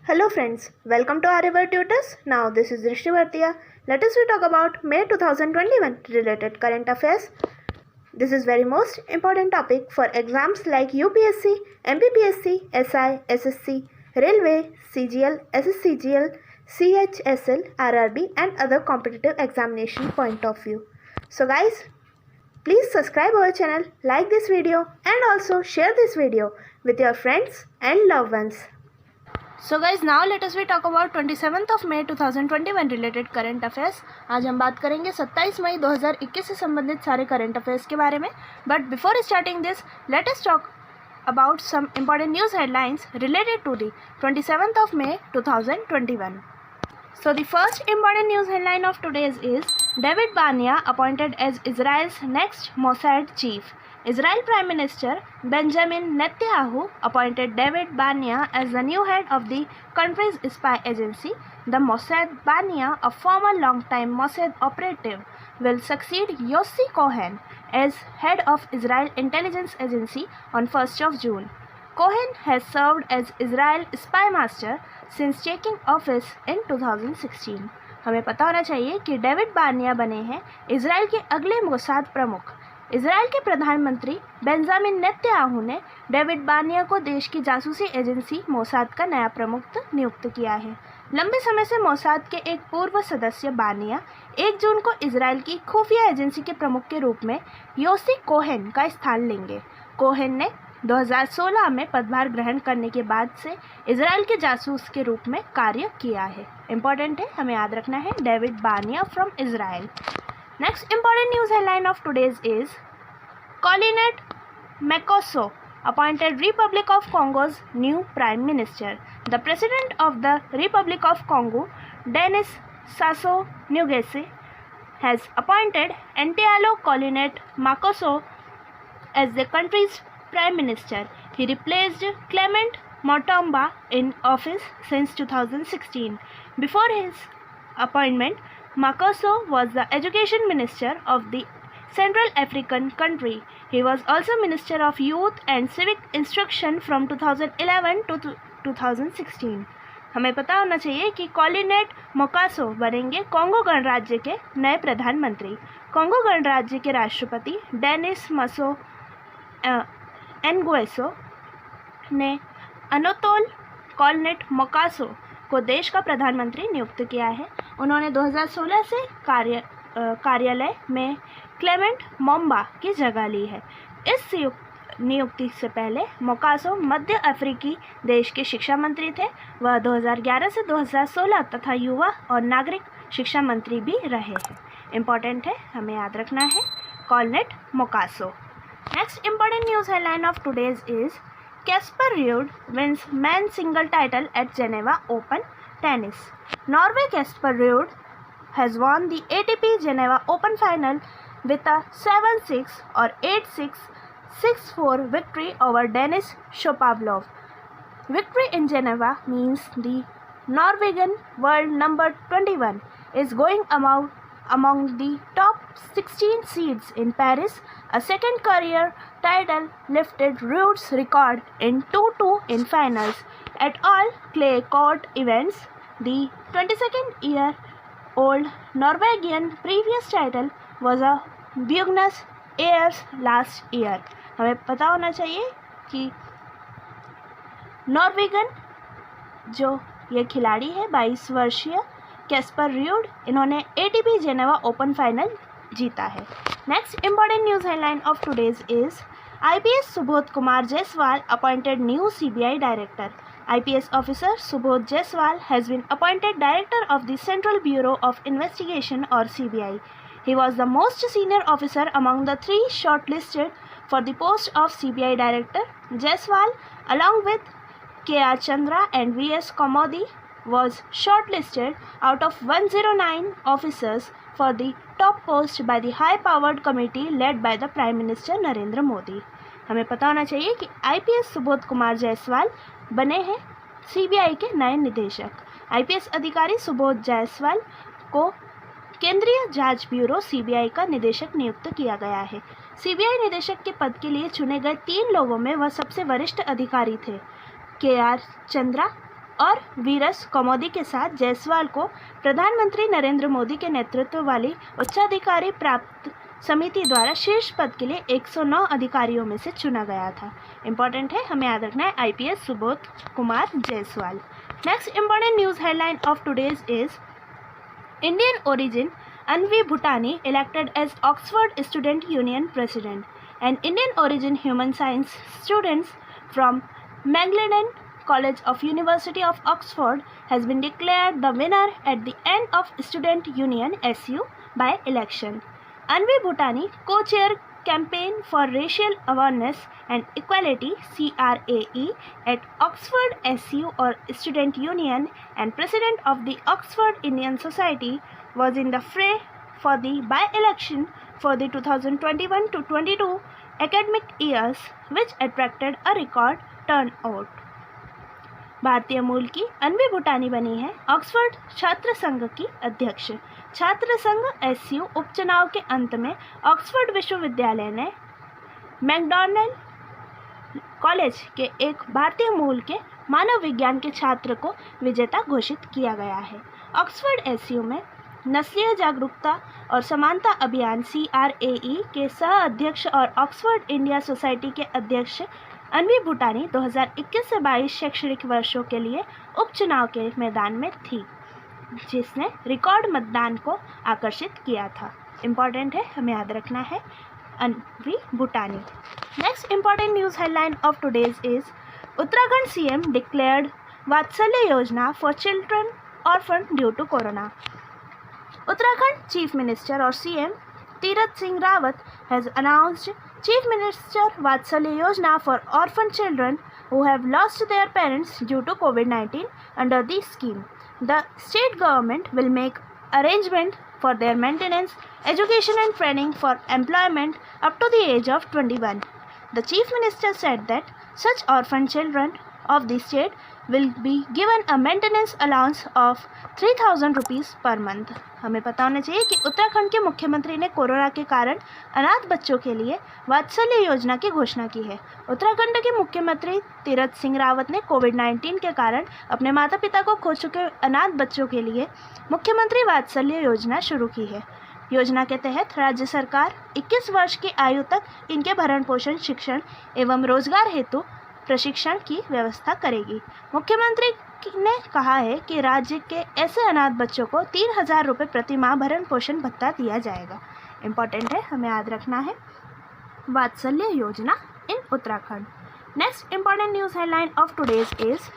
Hello friends, welcome to Arivar Tutors. Now this is Drishti Bhartiya. Let us talk about May 2021 related current affairs. This is very most important topic for exams like UPSC, MPPSC, SI, SSC, Railway, CGL, SSCGL, CHSL, RRB and other competitive examination point of view. So guys, please subscribe our channel, like this video and also share this video with your friends and loved ones. So guys now let us we talk about 27 of May 2021 related current affairs. आज हम बात करेंगे 27 मई 2021 से संबंधित सारे current affairs के बारे में। But before starting this let us talk about some important news headlines related to the 27th of May 2021. So the first important news headline of today's is David Barnea appointed as Israel's next Mossad chief. Israel Prime Minister Benjamin Netanyahu appointed David Barnea as the new head of the country's spy agency, the Mossad. Barnea, a former long-time Mossad operative, will succeed Yossi Cohen as head of Israel Intelligence Agency on 1st of June. Cohen has served as Israel spy master since taking office in 2016. हमें पता होना चाहिए कि David Barnea बने हैं Israel के अगले Mossad प्रमुख। इजराइल के प्रधानमंत्री बेंजामिन नेतन्याहू ने डेविड बार्निया को देश की जासूसी एजेंसी मोसाद का नया प्रमुख नियुक्त किया है। लंबे समय से मोसाद के एक पूर्व सदस्य बार्निया 1 जून को इजराइल की खुफिया एजेंसी के प्रमुख के रूप में योसी कोहेन का स्थान लेंगे। कोहेन ने 2016 में पदभार ग्रहण करने के बाद से इजराइल के जासूस के रूप में कार्य किया है। इम्पोर्टेंट है, हमें याद रखना है, David Barnea from Israel. Next important news headline of today's is Collinet Makosso appointed Republic of Congo's new Prime Minister. The President of the Republic of Congo, Denis Sassou Nguesso, has appointed Entialo Collinet Makosso as the country's Prime Minister. He replaced Clement Motomba in office since 2016. Before his appointment, Makosso was the education minister of the Central African country. He was also Minister of Youth and Civic Instruction from 2011 to 2016. हमें पता होना चाहिए कि कॉलिनेट मोकासो बनेंगे Congo गणराज्य के नए प्रधानमंत्री। कोंगो गणराज्य के राष्ट्रपति डेनिस मसो एनगुएसो ने अनोतोल कॉलिनेट मोकासो को देश का प्रधानमंत्री नियुक्त किया है। उन्होंने 2016 से कार्यालय में क्लेमेंट मोम्बा की जगह ली है। इस नियुक्ति से पहले मोकासो मध्य अफ्रीकी देश के शिक्षा मंत्री थे। वह 2011 से 2016 तथा युवा और नागरिक शिक्षा मंत्री भी रहे हैं। इम्पॉर्टेंट है, हमें याद रखना है, Collinet Makosso. Next important news headline of today's is Casper Ruud wins men's single title at Geneva Open Tennis. Norway Casper Ruud has won the ATP Geneva Open final with a 7-6 or 8-6, 6-4 victory over Denis Shapovalov. Victory in Geneva means the Norwegian world number 21 is going among the top 16 seeds in Paris. A second career title lifted Ruud's record in 2-2 in finals at all clay court events. The 22-year-old Norwegian previous title was a Buenos Aires last year. हमें पता होना चाहिए कि नॉर्वेगन जो ये खिलाड़ी है 22 वर्षीय कैस्पर र्यूड, इन्होंने एटीपी जेनेवा ओपन फाइनल जीता है। Next important news headline of today's is IPS Subodh Kumar Jaiswal appointed new CBI director. IPS officer Subodh Jaiswal has been appointed director of the Central Bureau of Investigation or CBI. He was the most senior officer among the 3 shortlisted for the post of CBI director. Jaiswal, along with K.R. Chandra and V.S. Komodi, was shortlisted out of 109 officers for the top post by the high-powered committee led by the Prime Minister Narendra Modi. हमें पता होना चाहिए कि IPS Subodh Kumar Jaiswal बने हैं CBI के नए निदेशक। IPS अधिकारी सुबोध जायसवाल को केंद्रीय जांच ब्यूरो CBI का निदेशक नियुक्त किया गया है। CBI निदेशक के पद के लिए चुने गए 3 लोगों में वह सबसे वरिष्ठ अधिकारी थे। K.R. चंद्रा, और वीरस कमोदी के साथ जायसवाल को प्रधानमंत्री नरेंद्र मोदी के नेतृत्व वाली उच्चाधिकारी प्राप्त समिति द्वारा शीर्ष पद के लिए 109 अधिकारियों में से चुना गया था। इंपॉर्टेंट है, हमें याद रखना है IPS Subodh Kumar Jaiswal. Next important news headline of today's is Indian origin Anvi Bhutani elected as Oxford Student Union President, and Indian origin human science students from Magdalen College of University of Oxford has been declared the winner at the end of Student Union SU by election. Anvi Bhutani, co-chair Campaign for Racial Awareness and Equality CRAE at Oxford SU or Student Union and president of the Oxford Indian Society, was in the fray for the by-election for the 2021 to 22 academic years, which attracted a record turnout. भारतीय मूल की अनवी भूटानी बनी है Oxford छात्र संघ की अध्यक्ष। छात्र संघ SU उपचुनाव के अंत में ऑक्सफोर्ड विश्वविद्यालय ने मैकडॉनल्ड कॉलेज के एक भारतीय मूल के मानव विज्ञान के छात्र को विजेता घोषित किया गया है। ऑक्सफोर्ड SU में नस्लीय जागरूकता और समानता अभियान CRAE के सह अध्यक्ष और ऑक्सफोर्ड इंडिया सोसाइटी के अध्यक्ष अनवी भूटानी 2021 से 22 शैक्षणिक वर्षों के लिए उपचुनाव के मैदान में थी, जिसने रिकॉर्ड मतदान को आकर्षित किया था। इम्पॉर्टेंट है, हमें याद रखना है Anvi Bhutani. Next important news headline of today's is Uttarakhand CM declared Vatsalya Yojana for children orphan due to corona. Uttarakhand Chief Minister or CM Tirath Singh Rawat has announced Chief Minister Vatsalya Yojana for orphan children who have lost their parents due to COVID-19. Under this scheme, the state government will make arrangement for their maintenance, education and training for employment up to the age of 21. The Chief Minister said that such orphan children of the state will be given a maintenance allowance of 3,000 rupees per month. हमें पता होना चाहिए कि उत्तराखंड के मुख्यमंत्री ने corona के कारण अनाथ बच्चों के लिए वात्सल्य योजना की घोषणा की है। उत्तराखंड के मुख्यमंत्री तीरथ सिंह रावत ने कोविड-19 के कारण अपने माता पिता को खो चुके अनाथ बच्चों के लिए मुख्यमंत्री वात्सल्य योजना शुरू की है। योजना के तहत राज्य सरकार 21 वर्ष की आयु तक इनके भरण पोषण, शिक्षण एवं रोजगार हेतु प्रशिक्षण की व्यवस्था करेगी। मुख्यमंत्री ने कहा है कि राज्य के ऐसे अनाथ बच्चों को 3,000 रुपये प्रति माह भरण पोषण भत्ता दिया जाएगा। इम्पॉर्टेंट है, हमें याद रखना है Vatsalya Yojana in Uttarakhand. Next important news headline of today's is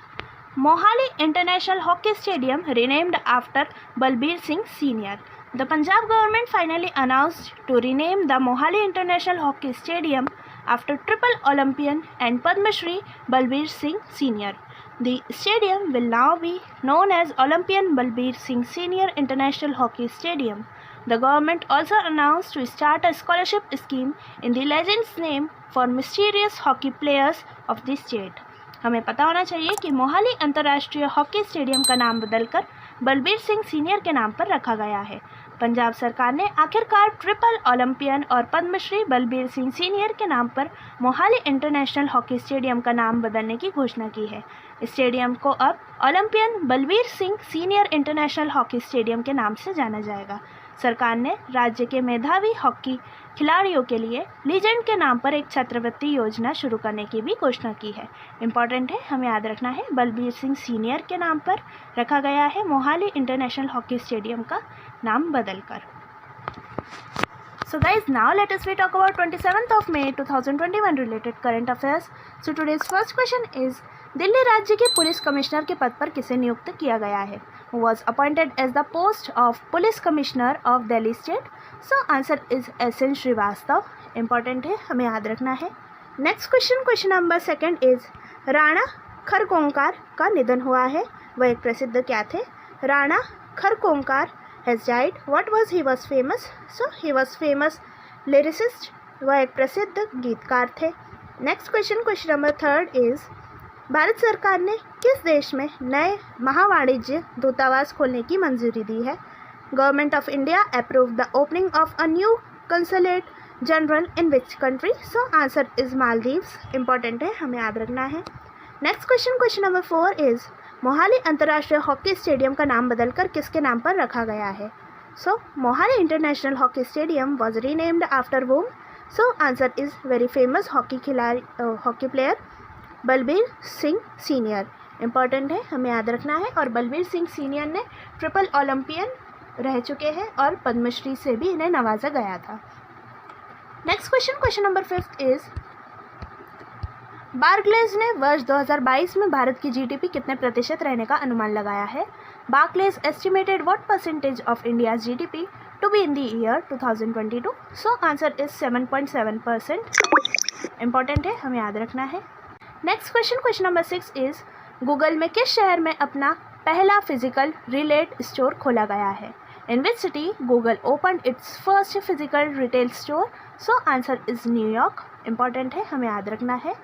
Mohali international hockey stadium renamed after Balbir Singh Senior. The Punjab government finally announced to rename the Mohali International Hockey Stadium after triple Olympian and Padma Shri Balbir Singh Senior. The stadium will now be known as Olympian Balbir Singh Senior International Hockey Stadium. The government also announced to start a scholarship scheme in the legend's name for mysterious hockey players of the state. हमें पता होना चाहिए कि मोहाली अंतर्राष्ट्रीय hockey stadium का नाम बदलकर Balbir Singh senior के नाम पर रखा गया है। पंजाब सरकार ने आखिरकार ट्रिपल ओलंपियन और पद्मश्री बलबीर सिंह सीनियर के नाम पर मोहाली इंटरनेशनल हॉकी स्टेडियम का नाम बदलने की घोषणा की है। स्टेडियम को अब Olympian Balbir Singh senior international hockey stadium के नाम से जाना जाएगा। सरकार ने राज्य के मेधावी हॉकी खिलाड़ियों के लिए लीजेंड के नाम पर एक छात्रवृत्ति योजना शुरू करने की भी घोषणा की है। इम्पॉर्टेंट है, हमें याद रखना है बलबीर सिंह सीनियर के नाम पर रखा गया है मोहाली इंटरनेशनल हॉकी स्टेडियम का नाम बदलकर। So guys, now let us talk about 27th of May 2021 related current affairs. So today's first question is Delhi राज्य के पुलिस कमिश्नर के पद पर किसे नियुक्त किया गया है? Who was appointed as the post of police commissioner of Delhi state? So answer is SN Srivastava. Important है, हमें याद रखना है। Next question number 2 is Rana खरकोंकार का निधन हुआ है। वह एक प्रसिद्ध क्या थे? Rana खरकोंकार has died. What was he was famous? So he was famous lyricist. वह एक प्रसिद्ध गीतकार थे। Next question number 3 is Bharat सरकार ने किस देश में नए महावाणिज्य दूतावास खोलने की मंजूरी दी है? Government of India approve the opening of a new consulate general in which country? So answer is Maldives. Important है, हमें याद रखना है। Next question number 4 is Mohali अंतर्राष्ट्रीय हॉकी स्टेडियम का नाम बदलकर किसके नाम पर रखा गया है? So Mohali international hockey stadium was renamed after whom? So answer is very famous hockey player Balbir Singh senior. Important है, हमें याद रखना है। और बलबीर सिंह सीनियर ने ट्रिपल ओलंपियन रह चुके हैं और पद्मश्री से भी इन्हें नवाजा गया था। Next question number 5 is Barclays ने वर्ष 2022 में भारत की जीडीपी कितने प्रतिशत रहने का अनुमान लगाया है? Barclays estimated what percentage of India's GDP to be in the year 2022? So answer is 7.7%। Important है, हमें याद रखना है। Next question number 6 is Google में किस शहर में अपना पहला फिजिकल रिटेल स्टोर खोला गया है? In which city Google open its first physical retail store? So answer is New York. Important है, हमें याद रखना है।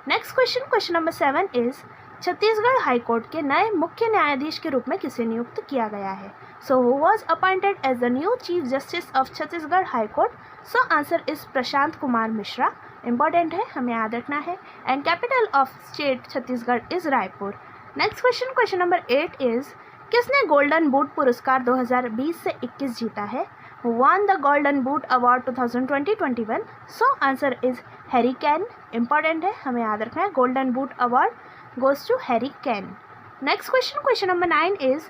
Next question number 7 is Chhattisgarh high court के नए मुख्य न्यायाधीश के रूप में किसे नियुक्त किया गया है? So who was appointed as the new chief justice of Chhattisgarh high court? So answer is Prashant Kumar Mishra. Important है, हमें याद रखना है। And capital of state Chhattisgarh is Raipur. Next question number 8 is किसने गोल्डन बूट पुरस्कार 2020 से 21 जीता है? Who won the Golden Boot Award 2020-21? So answer is Harry Kane. Important है, हमें याद रखना है। Golden Boot Award goes to Harry Kane. Next question number 9 is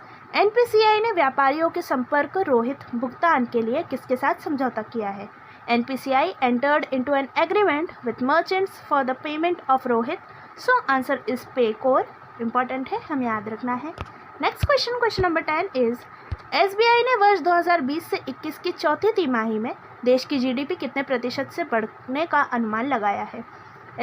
NPCI ने व्यापारियों के संपर्क रोहित भुगतान के लिए किसके साथ समझौता किया है? NPCI entered into an agreement with merchants for the payment of Rohit. So answer is Paycor. Important है, हमें याद रखना है। Next question number 10 is SBI ने वर्ष 2020 से 21 की चौथी तिमाही में देश की जीडीपी कितने प्रतिशत से बढ़ने का अनुमान लगाया है?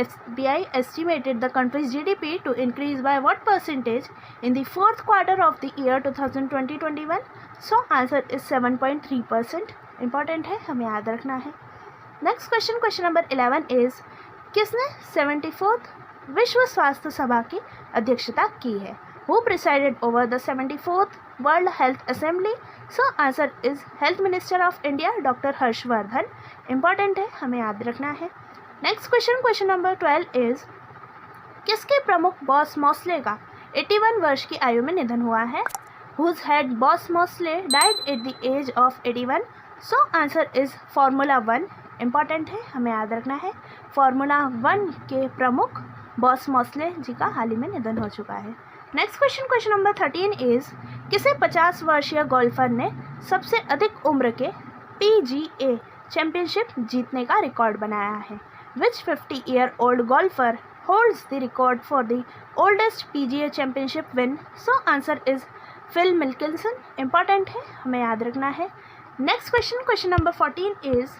SBI estimated the country's GDP to increase by what percentage in the fourth quarter of the year 2020-21? So answer is 7.3%. Important है, हमें याद रखना है। Next question number 11 is किसने 74th विश्व स्वास्थ्य सभा की अध्यक्षता की है? Who presided over the 74th World Health Assembly? So answer is Health Minister of India Dr. Harshvardhan. Important है, हमें याद रखना है। Next question number 12 is किसके प्रमुख बॉस मॉस्ले का 81 वर्ष की आयु में निधन हुआ है? Whose head boss Mosley died at the age of 81? So answer is Formula 1। Important है, हमें याद रखना है। Formula 1 के प्रमुख बॉस मॉस्ले जी का हाल ही में निधन हो चुका है। नेक्स्ट क्वेश्चन नंबर 13 इज किसे 50 वर्षीय गोल्फर ने सबसे अधिक उम्र के PGA चैंपियनशिप जीतने का रिकॉर्ड बनाया है? Which 50-year-old golfer holds the record for the oldest PGA championship win? So answer is Phil Mickelson. Important है, हमें याद रखना है। नेक्स्ट क्वेश्चन नंबर 14 इज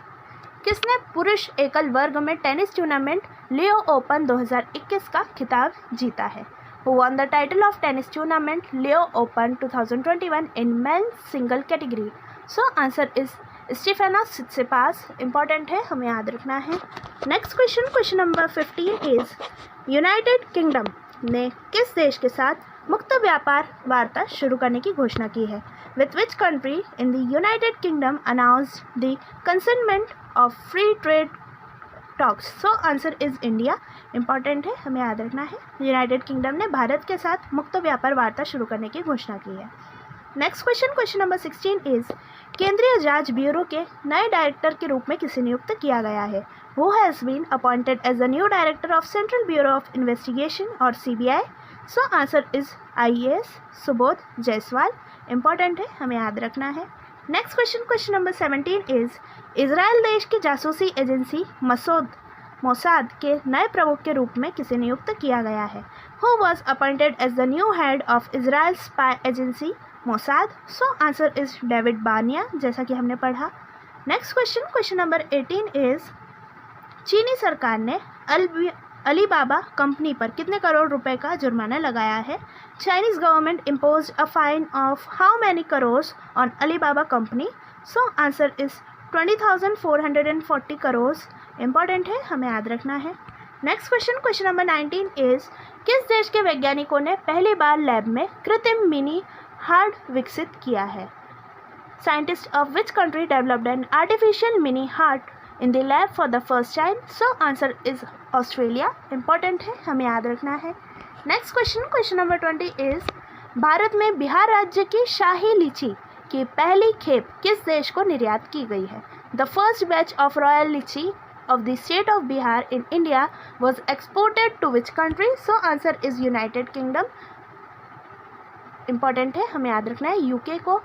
किसने पुरुष एकल वर्ग में टेनिस टूर्नामेंट लियो ओपन 2021 का खिताब जीता है? Who won the title of tennis tournament Leo Open 2021 in men's single category? So answer is Stefanos Tsitsipas। Important है, हमें याद रखना है। Next question number 15 is United kingdom ने किस देश के साथ मुक्त व्यापार वार्ता शुरू करने की घोषणा की है? With which country in the United Kingdom announced the consentment of free trade talks? So answer is India. Important है, हमें याद रखना है। यूनाइटेड किंगडम ने भारत के साथ मुक्त व्यापार वार्ता शुरू करने की घोषणा की है। नेक्स्ट क्वेश्चन नंबर 16 इज केंद्रीय जांच ब्यूरो के नए डायरेक्टर के रूप में किसे नियुक्त किया गया है? Who has been appointed as the new director of central bureau of investigation और CBI? So answer is IAS Subodh Jaiswal. Important है, हमें याद रखना है। Next question number 17 is Israel देश की जासूसी एजेंसी मोसाद के नए प्रमुख के रूप में किसे नियुक्त किया गया है? Who was appointed as the new head of Israel spy agency Mossad? So answer is David Barnea, जैसा कि हमने पढ़ा। नेक्स्ट क्वेश्चन नंबर 18 इज चीनी सरकार ने अलीबाबा कंपनी पर कितने करोड़ रुपए का जुर्माना लगाया है? Chinese government impose a fine of how many crores on Alibaba company? So answer is 20,440 crore. Important है, हमें याद रखना है। नेक्स्ट क्वेश्चन नंबर 19 इज किस देश के वैज्ञानिकों ने पहली बार लैब में कृत्रिम मिनी हार्ट विकसित किया है? Scientist of which country developed an artificial mini heart in the lab for the first time? So answer is Australia। Important है, हमें याद रखना है। Next question number 20 is Bharat में बिहार राज्य की शाही लीची की पहली खेप किस देश को निर्यात की गई है? The first batch of royal लीची of the state of Bihar in India was exported to which country? So answer is United Kingdom. Important है, हमें याद रखना है यूके को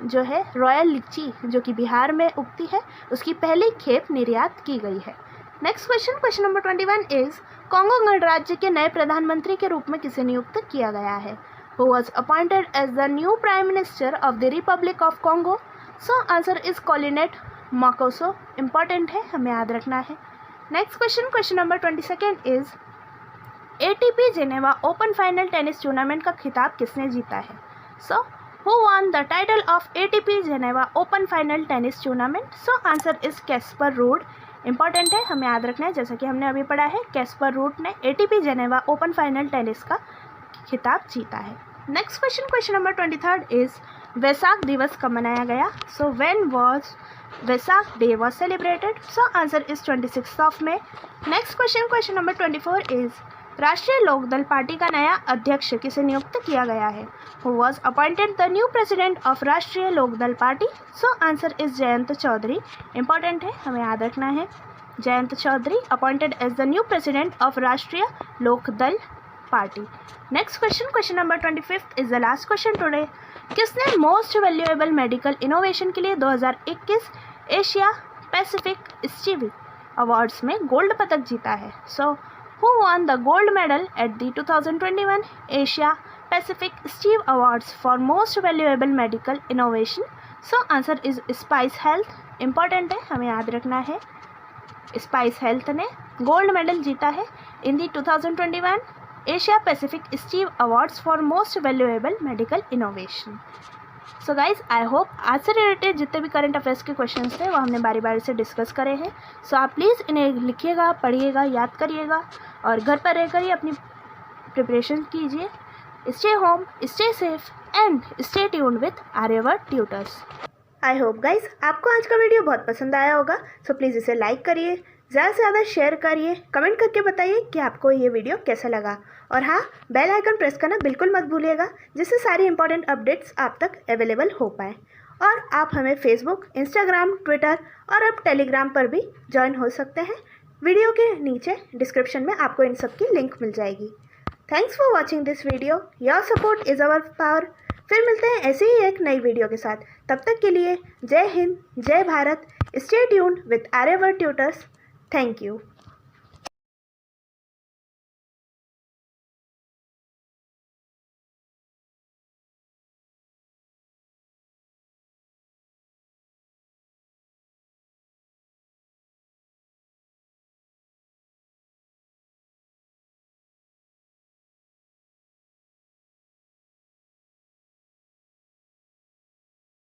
जो है रॉयल लीची जो कि बिहार में उगती है उसकी पहली खेप निर्यात की गई है। Next question number 21 is Congo गणराज्य के नए प्रधानमंत्री के रूप में किसे नियुक्त किया गया है? Who was appointed as the new prime minister of the Republic of Congo? So answer is Collinet Makoso. Important है, हमें याद रखना है। Next question number 22 is ATP Geneva open final tennis tournament का खिताब किसने जीता है? So who won the title of ATP Geneva open final tennis tournament? So answer is Caspar rude. Important है, हमें याद रखना है, जैसा कि हमने अभी पढ़ा है कैस्पर रूड ने ATP Geneva open final tennis का खिताब जीता है। Next question number 23 is Vaisakh दिवस कब मनाया गया? So when was Vaisakh day was celebrated? So answer is 26 of May। Next question number 24 is राष्ट्रीय लोकदल पार्टी का नया अध्यक्ष किसे नियुक्त किया गया है? Who was appointed the new president of Rashtriya Lokdal party? So answer is Jayant Chaudhary. Important है, हमें याद रखना है, Jayant Chaudhary appointed as the new president of Rashtriya Lokdal party. Next question number 25 is the last question today. किसने मोस्ट वैल्यूएबल मेडिकल इनोवेशन के लिए 2021 Asia Pacific Stevie awards में gold पदक जीता है? So who won the gold medal at the 2021 Asia Pacific Steve awards for most valuable medical innovation? So answer is spice health. Important है, हमें याद रखना है, स्पाइस हेल्थ ने गोल्ड मेडल जीता है in the 2021 Asia Pacific Steve awards for most valuable medical innovation. So guys I hope आज से रिलेटेड जितने भी करंट अफेयर्स के क्वेश्चंस थे वो हमने बारी बारी से डिस्कस करे हैं। सो आप प्लीज़ इन्हें लिखिएगा, पढ़िएगा, याद करिएगा और घर पर रहकर ही अपनी प्रिपरेशन कीजिए। Stay home, stay safe and stay tuned with Aryavart tutors. I hope guys आपको आज का वीडियो बहुत पसंद आया होगा। सो प्लीज़ इसे लाइक करिए, ज़्यादा से ज़्यादा शेयर करिए, कमेंट करके बताइए कि आपको ये वीडियो कैसा लगा। और हाँ, बेल आइकन प्रेस करना बिल्कुल मत भूलिएगा, जिससे सारी इंपॉर्टेंट अपडेट्स आप तक अवेलेबल हो पाए। और आप हमें फेसबुक, इंस्टाग्राम, ट्विटर और अब टेलीग्राम पर भी ज्वाइन हो सकते हैं। वीडियो के नीचे डिस्क्रिप्शन में आपको इन सब की लिंक मिल जाएगी। Thanks for watching this video, your support is our power. फिर मिलते हैं ऐसे ही एक नई वीडियो के साथ। तब तक के लिए जय हिंद, जय Bharat, stay tuned with Aryavart tutors. Thank you.